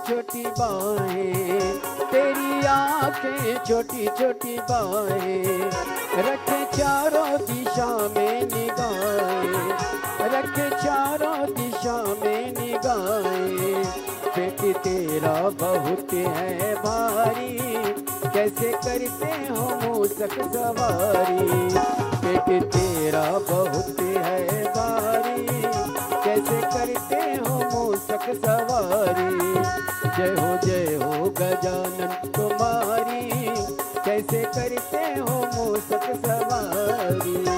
छोटी बाहें, तेरी आंखें छोटी छोटी बाहें, रखे चारों दिशा में निगाहें, रखे चारों दिशा में निगाहें। पेट तेरा बहुत है भारी, कैसे करते हो मूसक सवारी। पेट तेरा बहुत है भारी, कैसे करते हो मूसक सवारी। जय हो गजानन तुम्हारी, कैसे करते हो मूसक सवारी।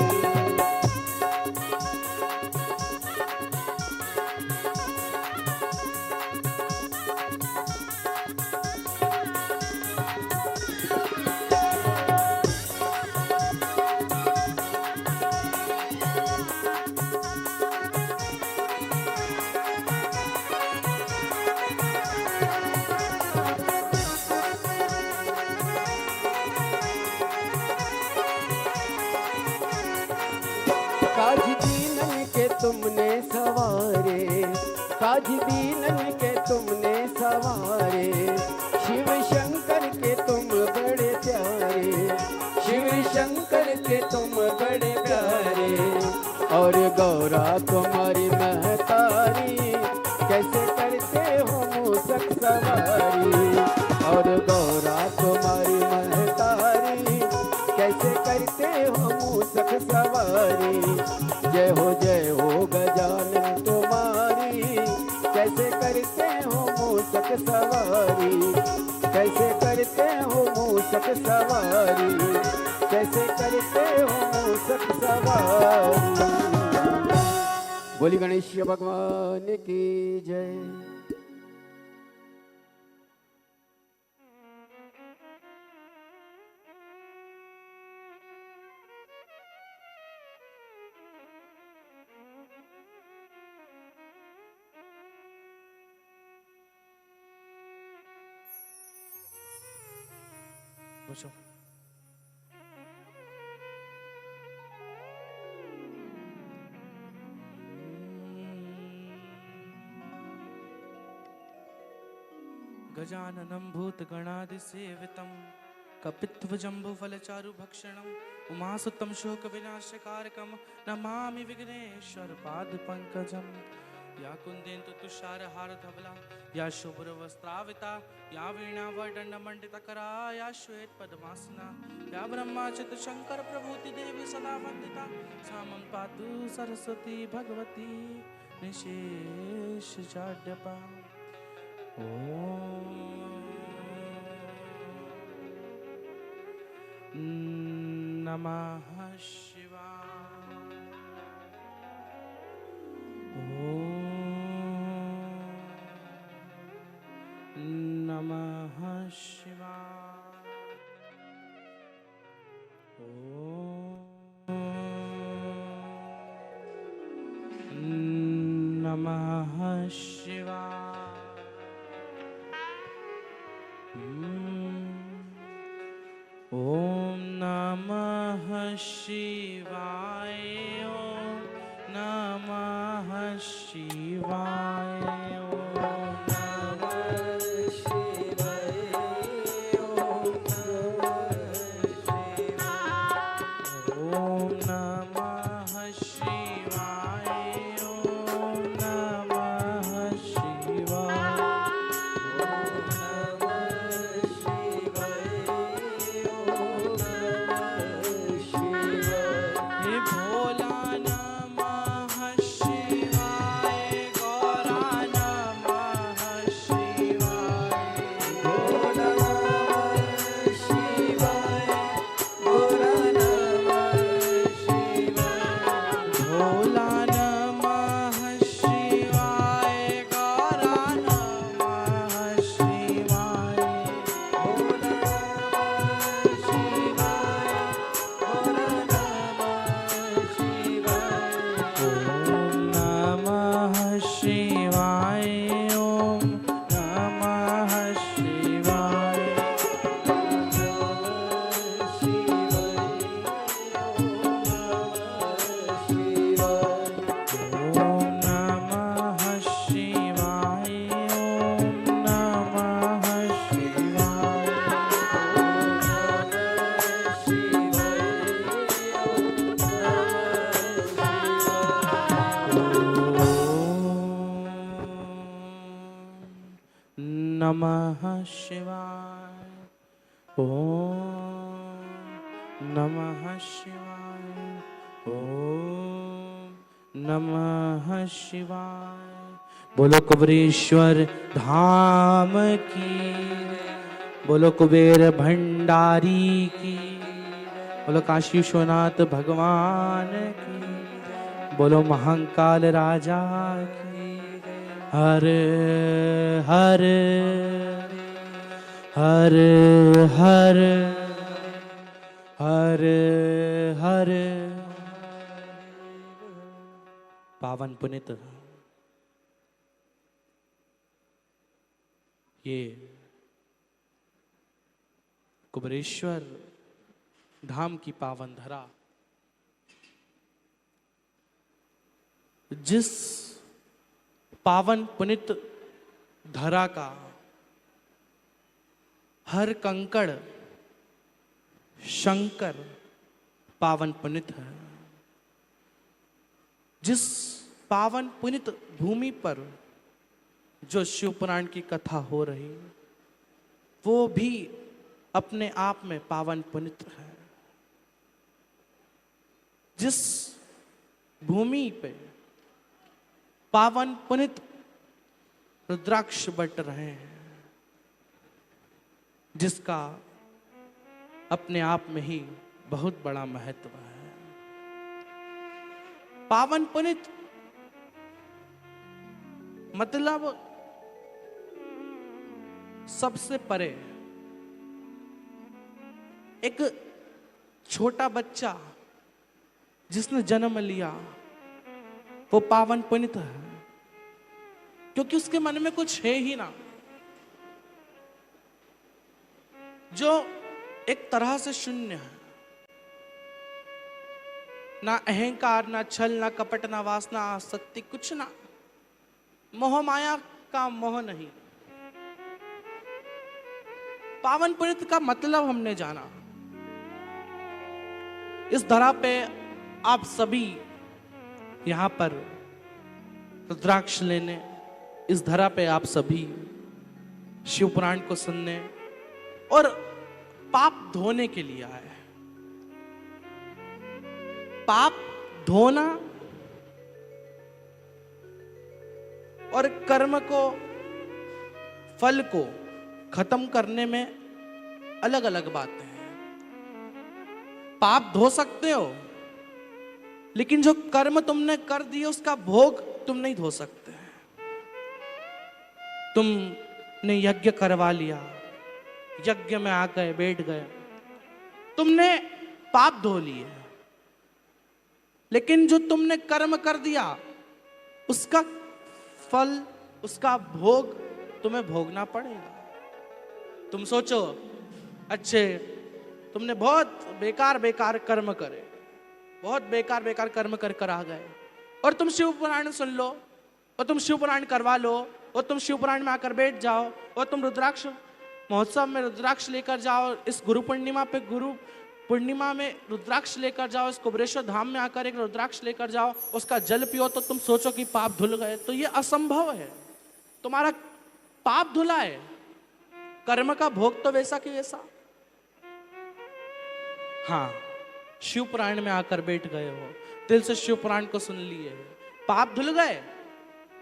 काज दीनन के तुमने सवारे, काज दीनन के तुमने सवारे। शिव शंकर के तुम बड़े प्यारे, शिव शंकर के तुम बड़े प्यारे। और गौरा तुम्हारी महतारी, कैसे करते हो मूसक सवारी। और गौरा तुम्हारी महतारी, कैसे करते हो मूसक सवारी। जय हो गजानन तुम्हारी, कैसे करते हो मूसक सवारी। कैसे करते हो मूसक सवारी, कैसे करते हो मूसक सवारी। बोली गणेश भगवान की जय। पूछो। गजाननं भूतगणादिसेवितं कपित्वजम्बुफलचारुभक्षणम् उमासुतं शोकविनाशकारकं नमामि विघ्नेश्वरपादपङ्कजम्। या कुन्देन्दु तुषारहारधवला, या शुभ्रवस्त्राविता, या वीणावदण्डमण्डितकरा, या श्वेतपद्मासना, या ब्रह्माच्युतशङ्कर प्रभूति देवी सदा वन्दिता। सा मम पातु सरस्वती भगवती निशेषजाड्यपा। ॐ नमः शिवाय। नमः शिवाय। नमः शिवाय। ॐ नमः शिवाय। ॐ नमः शिवाय। नमः शिवाय। ओम नमः शिवाय। ओम नमः शिवाय। बोलो कुबेरेश्वर धाम की, बोलो कुबेर भंडारी की, बोलो काशी विश्वनाथ भगवान की, बोलो महाकाल राजा की। हर हर हर हर हर हर। पावन पुनित ये कुबेरेश्वर धाम की पावन धरा, जिस पावन पुनित धरा का हर कंकड़ शंकर पावन पुनित है, जिस पावन पुनित भूमि पर जो शिव पुराण की कथा हो रही, वो भी अपने आप में पावन पुनित है। जिस भूमि पे पावन पुनित रुद्राक्ष बट रहे हैं, जिसका अपने आप में ही बहुत बड़ा महत्व है। पावन पुनित मतलब सबसे परे एक छोटा बच्चा जिसने जन्म लिया वो पावन पुनित है, क्योंकि उसके मन में कुछ है ही ना, जो एक तरह से शून्य है। ना अहंकार, ना छल, ना कपट, ना वासना, आसक्ति, कुछ ना, मोह माया का मोह नहीं। पावन पुनित का मतलब हमने जाना। इस धरा पे आप सभी यहां पर रुद्राक्ष लेने, इस धरा पे आप सभी शिव पुराण को सुनने और पाप धोने के लिए आए। पाप धोना और कर्म को, फल को खत्म करने में अलग अलग बातें हैं। पाप धो सकते हो, लेकिन जो कर्म तुमने कर दिए उसका भोग तुम नहीं धो सकते। तुमने यज्ञ करवा लिया, यज्ञ में आ गए, बैठ गए, तुमने पाप धो लिए, लेकिन जो तुमने कर्म कर दिया उसका फल, उसका भोग तुम्हें भोगना पड़ेगा। तुम सोचो, अच्छे तुमने बहुत बेकार बेकार कर्म करे, बहुत बेकार बेकार कर्म कर कर आ गए, और तुम शिव पुराण सुन लो, और तुम शिव पुराण करवा लो, और तुम शिव पुराण में आकर बैठ जाओ, और तुम रुद्राक्ष महोत्सव में रुद्राक्ष लेकर जाओ, इस गुरु पूर्णिमा पे गुरु पूर्णिमा में रुद्राक्ष लेकर जाओ, इस कुबेरेश्वर धाम में आकर एक रुद्राक्ष लेकर जाओ, उसका जल पियो, तो तुम सोचो कि पाप धुल गए। तो ये असंभव है। तुम्हारा पाप धुला है, कर्म का भोग तो वैसा कि वैसा। हाँ, शिव पुराण में आकर बैठ गए हो, दिल से शिव पुराण को सुन लिए, पाप धुल गए।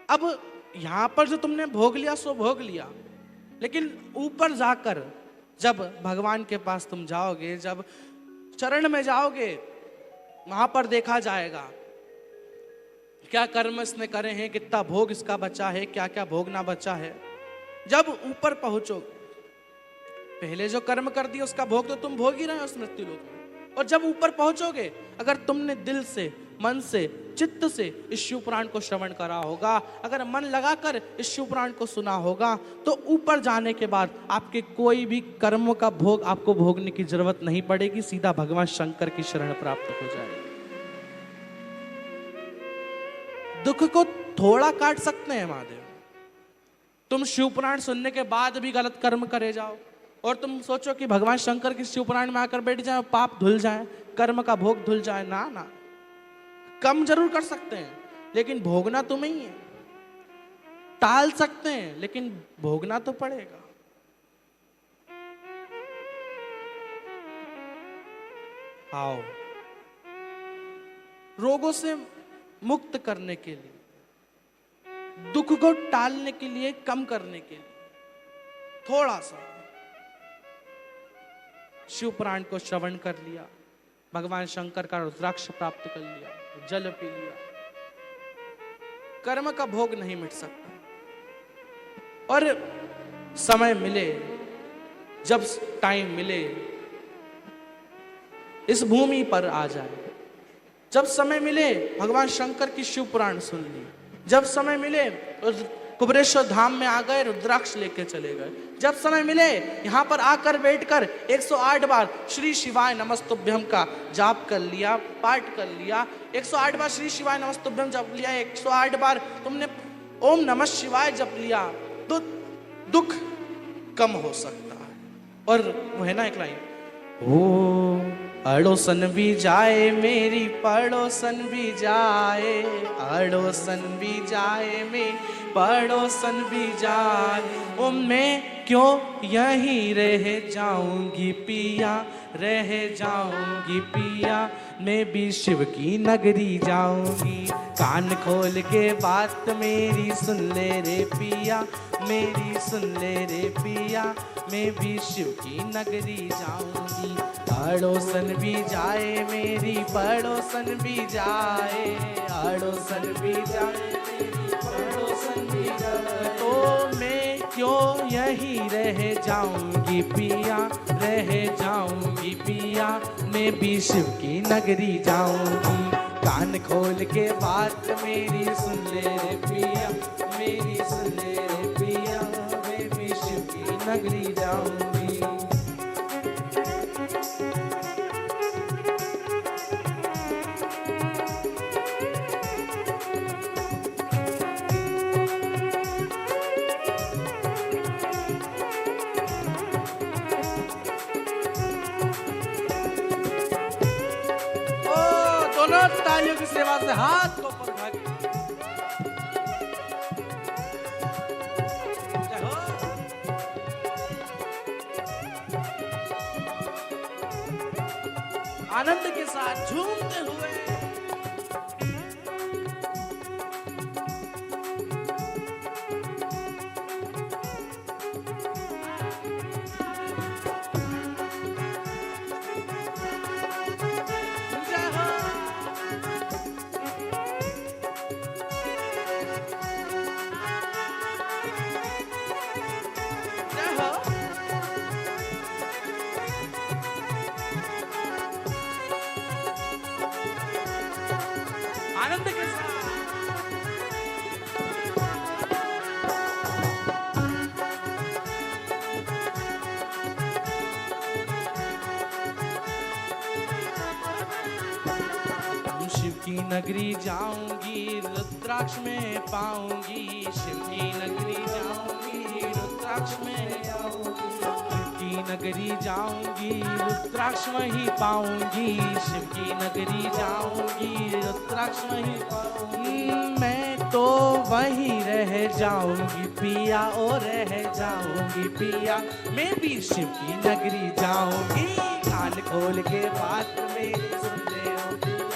अब यहां पर जो तुमने भोग लिया सो भोग लिया, लेकिन ऊपर जाकर जब भगवान के पास तुम जाओगे, जब चरण में जाओगे, वहां पर देखा जाएगा क्या कर्म इसने करे हैं, कितना भोग इसका बचा है, क्या क्या भोग ना बचा है। जब ऊपर पहुंचोगे, पहले जो कर्म कर दिया उसका भोग तो तुम भोग ही रहे हो उस मृत्यु लोक में। और जब ऊपर पहुंचोगे, अगर तुमने दिल से, मन से, चित्त से इस शिव पुराण को श्रवण करा होगा, अगर मन लगाकर इस शिव पुराण को सुना होगा, तो ऊपर जाने के बाद आपके कोई भी कर्मों का भोग आपको भोगने की जरूरत नहीं पड़ेगी, सीधा भगवान शंकर की शरण प्राप्त हो जाएगी। दुख को थोड़ा काट सकते हैं महादेव। तुम शिव पुराण सुनने के बाद भी गलत कर्म करे जाओ, और तुम सोचो कि भगवान शंकर की शिव पुराण में आकर बैठ जाए, पाप धुल जाए, कर्म का भोग धुल जाए। ना ना, कम जरूर कर सकते हैं, लेकिन भोगना तुम्हें ही है। टाल सकते हैं, लेकिन भोगना तो पड़ेगा। आओ, रोगों से मुक्त करने के लिए, दुख को टालने के लिए, कम करने के लिए थोड़ा सा शिव पुराण को श्रवण कर लिया, भगवान शंकर का रुद्राक्ष प्राप्त कर लिया, जल पी लिया। कर्म का भोग नहीं मिट सकता। और समय मिले, जब टाइम मिले, इस भूमि पर आ जाए। जब समय मिले भगवान शंकर की शिव पुराण सुन ली, जब समय मिले कुबेरेश्वर धाम में आ गए, रुद्राक्ष लेके चले गए। जब समय मिले यहाँ पर आकर बैठकर 108 बार श्री शिवाय नमस्तुभ्यम का जाप कर लिया, पाठ कर लिया। 108 बार श्री शिवाय नमस्तुभ्यम जप लिया, 108 बार तुमने ओम नमः शिवाय जप लिया, तो दुख कम हो सकता है। और वो है ना एक लाइन, ओ अड़ोसन भी जाए मेरी पड़ोसन भी जाए, अड़ोसन भी जाए मेरी पड़ोसन भी जाए, ओ मैं क्यों यहीं रह जाऊंगी पिया, रह जाऊंगी पिया, मैं भी शिव की नगरी जाऊंगी। कान खोल के बात मेरी सुन ले रे पिया, मेरी सुन ले रे पिया, मैं भी शिव की नगरी जाऊंगी। अड़ोसन भी जाए मेरी पड़ोसन भी जाए, अड़ोसन भी जाए मेरी पड़ोसन भी जाए, तो मैं क्यों यहीं रह जाऊंगी पिया, रह जाऊंगी पिया, मैं भी शिव की नगरी जाऊंगी। कान खोल के बात मेरी सुन ले रे पिया, मेरी सुन ले रे पिया, मैं भी शिव की नगरी जाऊंगी। दोनों तालियों की सेवा से हाथ को ऊपर उठा के जय हो। आनंद के साथ झूमते हुए आनंद के साथ शिव की नगरी जाऊंगी, रुद्राक्ष में पाऊंगी, शिव की नगरी जाऊंगी, रुद्राक्ष में जाऊंगी, शिव की नगरी जाऊंगी, रुद्राक्ष वहीं पाऊंगी, शिव की नगरी जाऊंगी, रुद्राक्ष वहीं पाऊंगी, मैं तो वहीं रह जाऊंगी पिया, ओ रह जाऊंगी पिया, मैं भी शिव की नगरी जाऊंगी। कान खोल के बात मेरी सुन ले ओ पिया,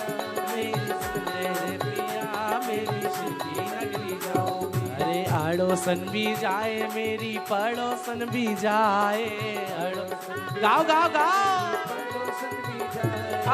मेरी सुन ले रे पिया, मेरी शिव की नगरी जाऊंगी। अरे अड़ोसन भी जाए मेरी पड़ोसन भी जाए, अड़ोसन गाओ गाओ गाओ।